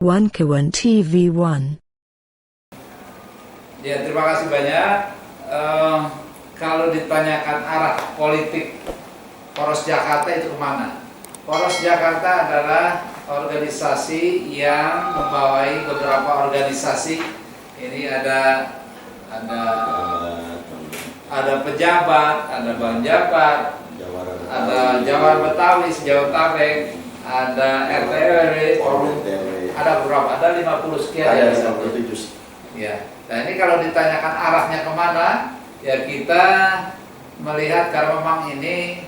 One TV1. Ya, terima kasih banyak. Kalau ditanyakan arah politik Poros Jakarta itu kemana? Poros Jakarta adalah organisasi yang membawai beberapa organisasi. Ini ada pejabat, ada banjabat, ada Jawara Betawi, sejauh Tabek, ada RT/RW, ada berapa? Ada 50 sekian ya. 57. Ya. Nah, ini kalau ditanyakan arahnya kemana, ya kita melihat karena memang ini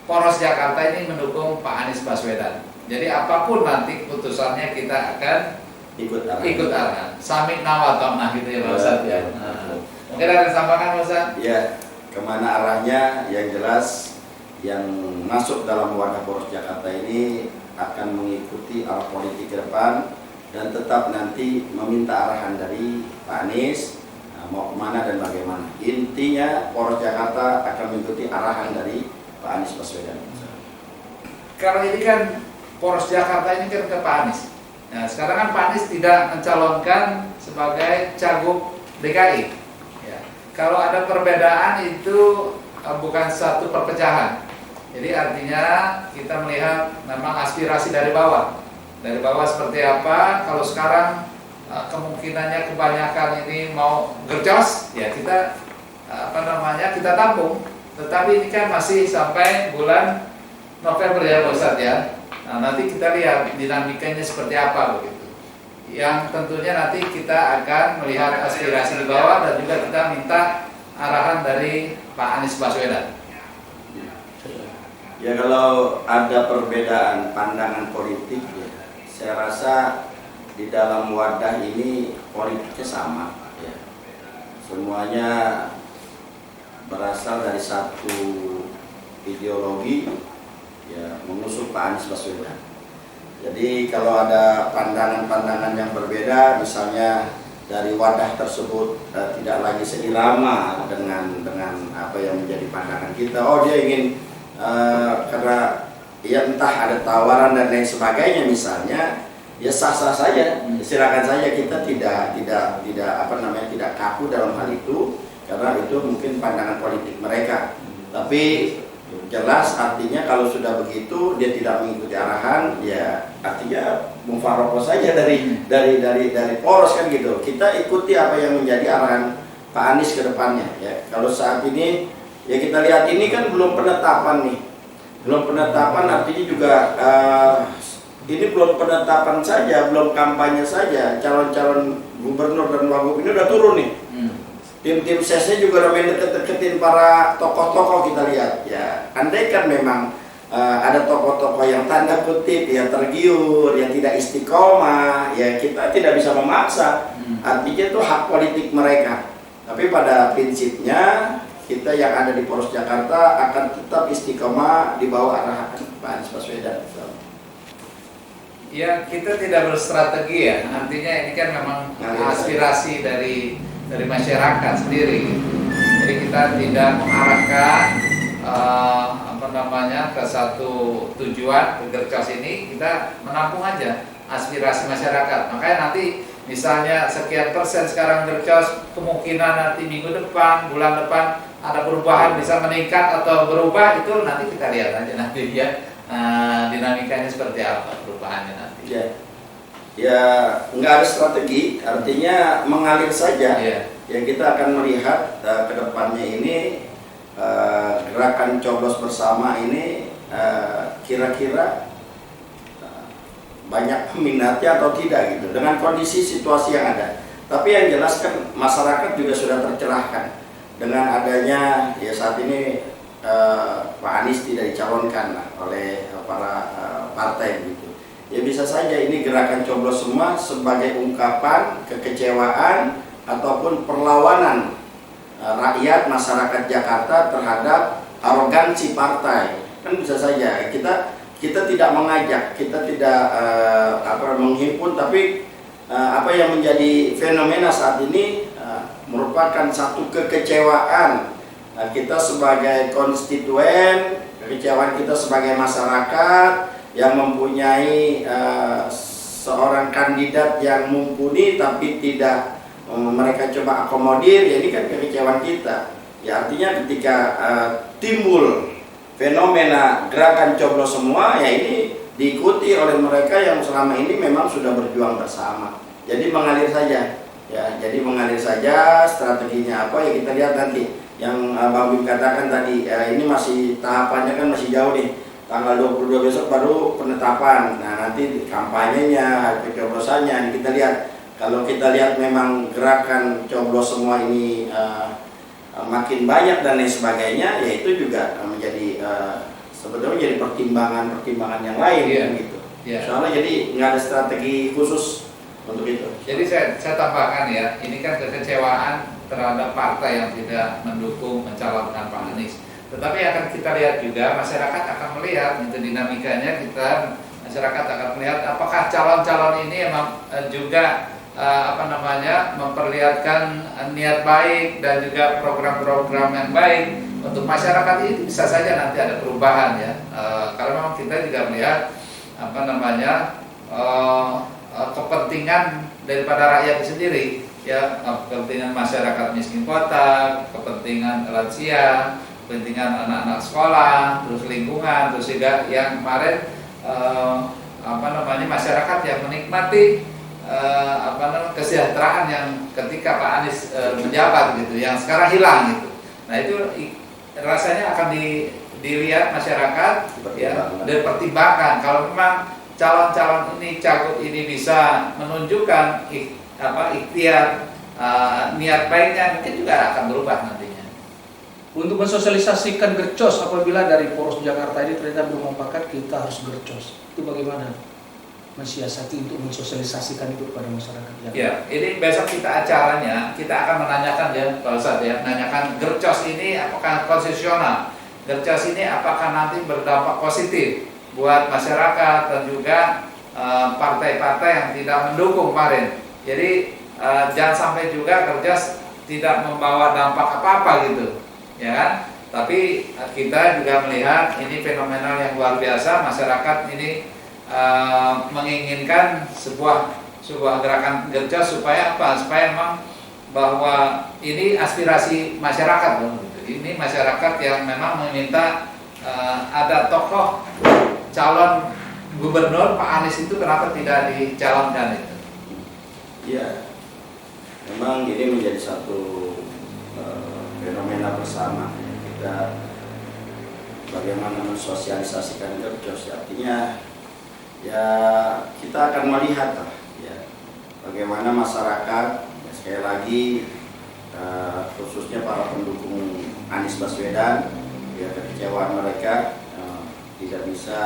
Poros Jakarta ini mendukung Pak Anies Baswedan. Jadi apapun nanti keputusannya kita akan ikut arahan. Samik nawatona gitu ya Pak Ustadz ya. Mungkin ada yang sampaikan Pak Ustadz? Ya, kemana arahnya yang jelas yang masuk dalam wadah Poros Jakarta ini akan mengikuti arah politik ke depan dan tetap nanti meminta arahan dari Pak Anies mau kemana dan bagaimana. Intinya Poros Jakarta akan mengikuti arahan dari Pak Anies Baswedan. Kalau ini kan Poros Jakarta ini kan ke Pak Anies. Nah, sekarang kan Pak Anies tidak mencalonkan sebagai cagup DKI. Ya. Kalau ada perbedaan itu bukan satu perpecahan. Jadi artinya kita melihat memang aspirasi dari bawah. Dari bawah seperti apa? Kalau sekarang kemungkinannya kebanyakan ini mau gercos, ya kita kita tampung. Tetapi ini kan masih sampai bulan November ya Pak Ustadz ya. Nah, nanti kita lihat dinamikanya seperti apa begitu. Yang tentunya nanti kita akan melihat aspirasi di bawah dan juga kita minta arahan dari Pak Anies Baswedan. Ya, kalau ada perbedaan pandangan politik ya, saya rasa di dalam wadah ini politiknya sama ya. Semuanya berasal dari satu ideologi ya, mengusung Pak Anies Baswedan. Jadi kalau ada pandangan-pandangan yang berbeda, misalnya dari wadah tersebut tidak lagi seirama dengan apa yang menjadi pandangan kita. Oh, dia ingin karena ya entah ada tawaran dan lain sebagainya misalnya, ya sah-sah saja, silakan saja, kita tidak kaku dalam hal itu karena itu mungkin pandangan politik mereka. Tapi jelas artinya kalau sudah begitu dia tidak mengikuti arahan, ya artinya mufarokoh saja dari poros kan gitu. Kita ikuti apa yang menjadi arahan Pak Anies ke depannya ya. Kalau saat ini ya kita lihat ini kan belum penetapan nih. Belum penetapan artinya juga ini belum penetapan saja, belum kampanye saja. Calon-calon gubernur dan wagub ini udah turun nih. Tim-tim sesnya juga udah main deket-deketin para tokoh-tokoh kita lihat ya. Andai kan memang ada tokoh-tokoh yang tanda kutip yang tergiur, yang tidak istiqomah, ya kita tidak bisa memaksa. Artinya itu hak politik mereka. Tapi pada prinsipnya kita yang ada di Poros Jakarta akan tetap istiqomah di bawah arahan Pak Anies Baswedan. Ya, kita tidak berstrategi ya. Artinya ini kan memang aspirasi dari masyarakat sendiri. Jadi kita tidak mengarahkan ke satu tujuan gercos ini, kita menampung aja aspirasi masyarakat. Makanya nanti misalnya sekian persen sekarang gercos, kemungkinan nanti minggu depan, bulan depan ada perubahan, bisa meningkat atau berubah, itu nanti kita lihat aja nanti ya dinamikanya seperti apa perubahannya nanti. Ya nggak ada strategi, artinya mengalir saja. Ya kita akan melihat ke depannya ini gerakan coblos bersama ini kira-kira banyak peminatnya atau tidak gitu dengan kondisi situasi yang ada. Tapi yang jelas kan masyarakat juga sudah tercerahkan dengan adanya ya saat ini Pak Anies tidak dicalonkan oleh para partai gitu. Ya bisa saja ini gerakan coblos semua sebagai ungkapan kekecewaan ataupun perlawanan rakyat masyarakat Jakarta terhadap arogansi partai. Kan bisa saja kita tidak mengajak, kita tidak menghimpun, tapi apa yang menjadi fenomena saat ini merupakan satu kekecewaan kita sebagai konstituen, kekecewaan kita sebagai masyarakat yang mempunyai seorang kandidat yang mumpuni tapi tidak mereka coba akomodir, ya ini kan kekecewaan kita. Ya artinya ketika timbul fenomena gerakan coblos semua, ya ini diikuti oleh mereka yang selama ini memang sudah berjuang bersama. Jadi mengalir saja, ya. Jadi mengalir saja, strateginya apa ya kita lihat nanti. Yang Bang Bim katakan tadi, ini masih tahapannya kan masih jauh nih. Tanggal 22 besok baru penetapan. Nah nanti kampanyenya, pencoblosannya kita lihat. Kalau kita lihat memang gerakan coblos semua ini makin banyak dan lain sebagainya, ya itu juga menjadi sebetulnya jadi pertimbangan yang lain, gitu. Soalnya jadi nggak ada strategi khusus untuk itu. Jadi saya tambahkan ya, ini kan kekecewaan terhadap partai yang tidak mendukung mencalonkan Pak Anies. Tetapi akan kita lihat juga masyarakat akan melihat itu dinamikanya, masyarakat akan melihat apakah calon-calon ini memang juga memperlihatkan niat baik dan juga program-program yang baik untuk masyarakat. Ini bisa saja nanti ada perubahan ya, karena memang kita juga melihat kepentingan daripada rakyat itu sendiri ya, kepentingan masyarakat miskin kota, kepentingan lansia, kepentingan anak-anak sekolah, terus lingkungan, terus juga yang kemarin masyarakat yang menikmati kesejahteraan yang ketika Pak Anies menjabat gitu, yang sekarang hilang gitu. Nah itu rasanya akan dilihat masyarakat ya, dipertimbangkan. Kalau memang calon-calon ini, cagup ini bisa menunjukkan ikhtiar niat baiknya, mungkin juga akan berubah nantinya. Untuk mensosialisasikan gercos apabila dari poros Jakarta ini ternyata belum sepakat kita harus gercos, itu bagaimana mensiasati untuk mensosialisasikan itu kepada masyarakat Jakarta? Ya, ini besok kita acaranya kita akan menanyakan ya, Pak Ustadz ya, menanyakan gercos ini apakah konstitusional, gercos ini apakah nanti berdampak positif buat masyarakat dan juga partai-partai yang tidak mendukung kemarin. Jadi jangan sampai juga gercos tidak membawa dampak apa-apa gitu, ya kan? Tapi kita juga melihat ini fenomenal yang luar biasa, masyarakat ini menginginkan sebuah gerakan gercos supaya apa? Supaya memang bahwa ini aspirasi masyarakat, ini masyarakat yang memang meminta ada tokoh calon gubernur Pak Anies itu kenapa tidak dicalonkan itu? Iya, memang ini menjadi satu fenomena bersama kita bagaimana mensosialisasikan gercos. Artinya ya kita akan melihat ya bagaimana masyarakat ya, sekali lagi khususnya para pendukung Anies Baswedan ya, kekecewaan mereka tidak bisa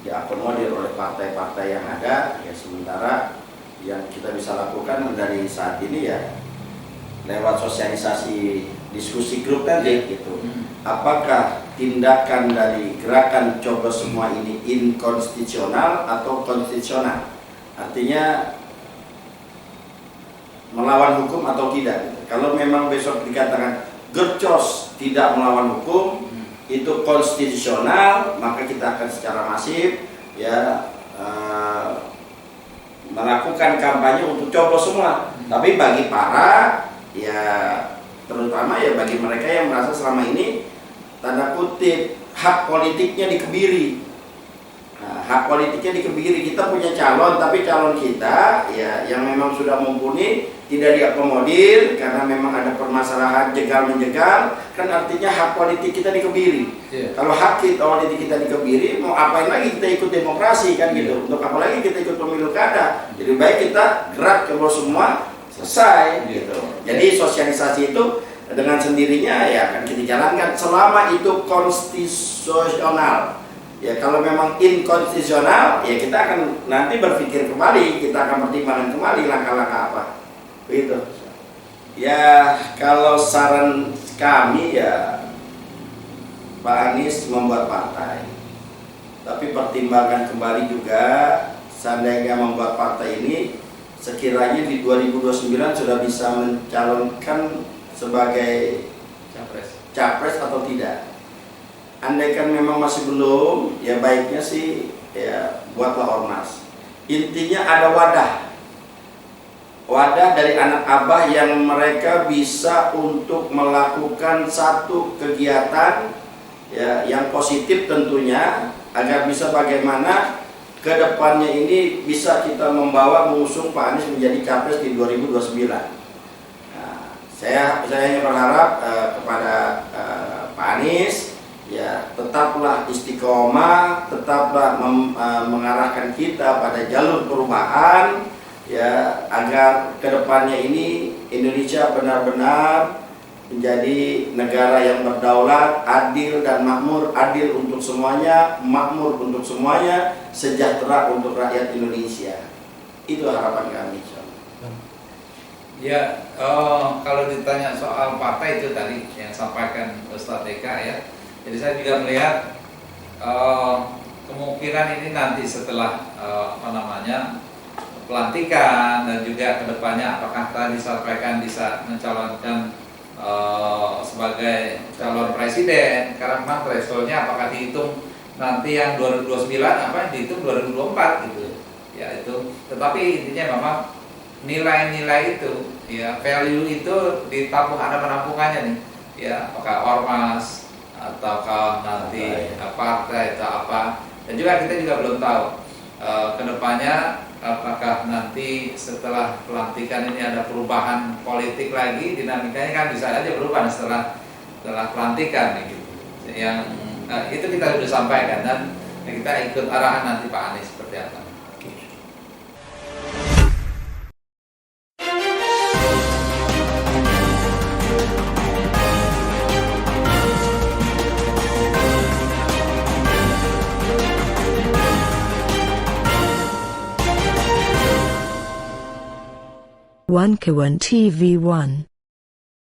diakomodir oleh partai-partai yang ada ya, sementara yang kita bisa lakukan dari saat ini ya lewat sosialisasi diskusi grup tadi gitu. Apakah tindakan dari gerakan coblos semua ini inkonstitusional atau konstitusional? Artinya melawan hukum atau tidak? Kalau memang besok dikatakan gercos tidak melawan hukum, itu konstitusional, maka kita akan secara masif ya melakukan kampanye untuk coblos semua. Tapi bagi para ya terutama ya bagi mereka yang merasa selama ini tanda kutip hak politiknya dikebiri. Nah, hak politiknya dikebiri, kita punya calon tapi calon kita ya yang memang sudah mumpuni tidak diakomodir karena memang ada permasalahan jegal menjegal, kan artinya hak politik kita dikebiri. Kalau hak politik kita dikebiri, mau apain lagi kita ikut demokrasi kan gitu. Untuk apa lagi kita ikut pemilu kada? Jadi baik kita gerak coblos semua selesai gitu. Jadi sosialisasi itu dengan sendirinya ya akan kita jalankan selama itu konstitusional. Ya kalau memang inkonstitusional ya kita akan nanti berpikir kembali, kita akan pertimbangkan kembali langkah-langkah apa. Begitu. Ya kalau saran kami ya Pak Anies membuat partai. Tapi pertimbangkan kembali juga seandainya membuat partai ini sekiranya di 2029 sudah bisa mencalonkan sebagai capres atau tidak. Andaikan memang masih belum, ya baiknya sih ya buatlah ormas. intinya ada wadah dari anak abah yang mereka bisa untuk melakukan satu kegiatan ya, yang positif tentunya, agar bisa bagaimana kedepannya ini bisa kita membawa mengusung Pak Anies menjadi capres di 2029. Nah, saya hanya berharap kepada Pak Anies ya, tetaplah istiqomah, tetaplah mengarahkan kita pada jalur perubahan ya, agar kedepannya ini Indonesia benar-benar menjadi negara yang berdaulat, adil dan makmur, adil untuk semuanya, makmur untuk semuanya, sejahtera untuk rakyat Indonesia. Itu harapan kami. Ya, kalau ditanya soal partai itu tadi yang sampaikan Ustadz Eka ya. Jadi saya juga melihat kemungkinan ini nanti setelah pelantikan dan juga kedepannya apakah tadi disampaikan bisa mencalonkan sebagai calon presiden, karena memang thresholdnya apakah dihitung nanti yang 2029 apa dihitung 2024 gitu ya, itu tetapi intinya memang nilai-nilai itu ya, value itu ditabung, ada penampungannya nih ya, apakah ormas ataukah nanti partai atau apa, dan juga kita juga belum tahu kedepannya apakah nanti setelah pelantikan ini ada perubahan politik lagi, dinamikanya kan bisa aja berubah setelah pelantikan gitu. Yang itu kita sudah sampaikan dan kita ikut arahan nanti Pak Anies seperti apa. One Kawan TV 1